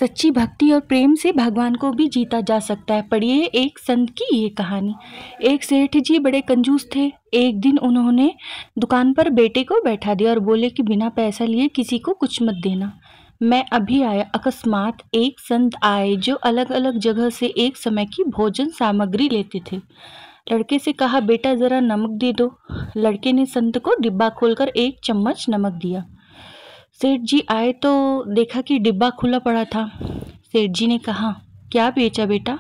सच्ची भक्ति और प्रेम से भगवान को भी जीता जा सकता है। पढ़िए एक संत की ये कहानी। एक सेठ जी बड़े कंजूस थे। एक दिन उन्होंने दुकान पर बेटे को बैठा दिया और बोले कि बिना पैसा लिए किसी को कुछ मत देना। मैं अभी आया। अकस्मात एक संत आए जो अलग अलग जगह से एक समय की भोजन सामग्री लेते थे। लड़के से कहा, बेटा जरा नमक दे दो। लड़के ने संत को डिब्बा खोलकर एक चम्मच नमक दिया। सेठ जी आए तो देखा कि डिब्बा खुला पड़ा था। सेठ जी ने कहा, क्या बेचा बेटा?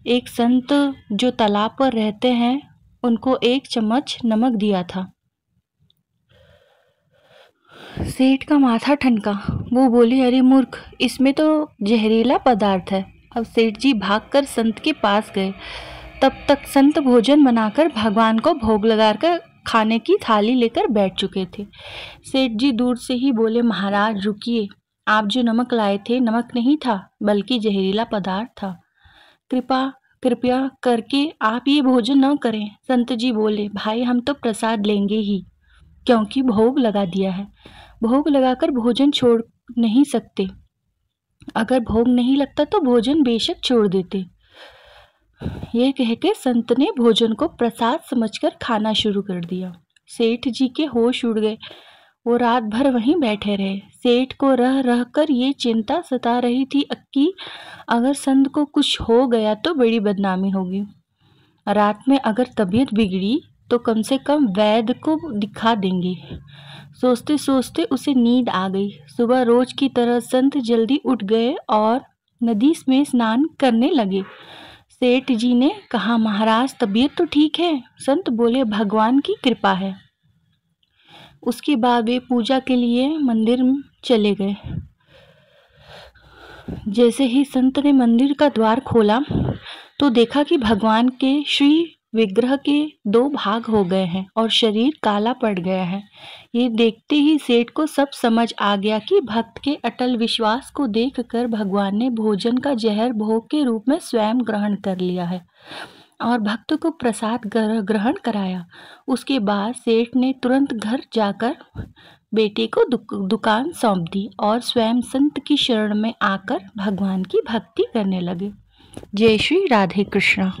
एक संत जो तालाब पर रहते हैं उनको एक चम्मच नमक दिया था। सेठ का माथा ठनका। वो बोले, अरे मूर्ख, इसमें तो जहरीला पदार्थ है। अब सेठ जी भागकर संत के पास गए। तब तक संत भोजन बनाकर भगवान को भोग लगाकर खाने की थाली लेकर बैठ चुके थे। सेठ जी दूर से ही बोले, महाराज रुकिए, आप जो नमक लाए थे नमक नहीं था बल्कि जहरीला पदार्थ था। कृपया करके आप ये भोजन न करें। संत जी बोले, भाई हम तो प्रसाद लेंगे ही, क्योंकि भोग लगा दिया है। भोग लगाकर भोजन छोड़ नहीं सकते। अगर भोग नहीं लगता तो भोजन बेशक छोड़ देते। ये कह के संत ने भोजन को प्रसाद समझकर खाना शुरू कर दिया। सेठ जी के होश उड़ गए। वो रात भर वहीं बैठे रहे। सेठ को रह रह कर ये चिंता सता रही थी कि अगर संत को कुछ हो गया तो बड़ी बदनामी होगी। रात में अगर तबीयत बिगड़ी तो कम से कम वैद्य को दिखा देंगे। सोचते सोचते उसे नींद आ गई। सुबह रोज की तरह संत जल्दी उठ गए और नदी में स्नान करने लगे। सेठ जी ने कहा, महाराज तबीयत तो ठीक है? संत बोले, भगवान की कृपा है। उसके बाद वे पूजा के लिए मंदिर में चले गए। जैसे ही संत ने मंदिर का द्वार खोला तो देखा कि भगवान के श्री विग्रह के 2 भाग हो गए हैं और शरीर काला पड़ गया है। ये देखते ही सेठ को सब समझ आ गया कि भक्त के अटल विश्वास को देखकर भगवान ने भोजन का जहर भोग के रूप में स्वयं ग्रहण कर लिया है और भक्त को प्रसाद ग्रहण कराया। उसके बाद सेठ ने तुरंत घर जाकर बेटे को दुकान सौंप दी और स्वयं संत की शरण में आकर भगवान की भक्ति करने लगे। जय श्री राधे कृष्णा।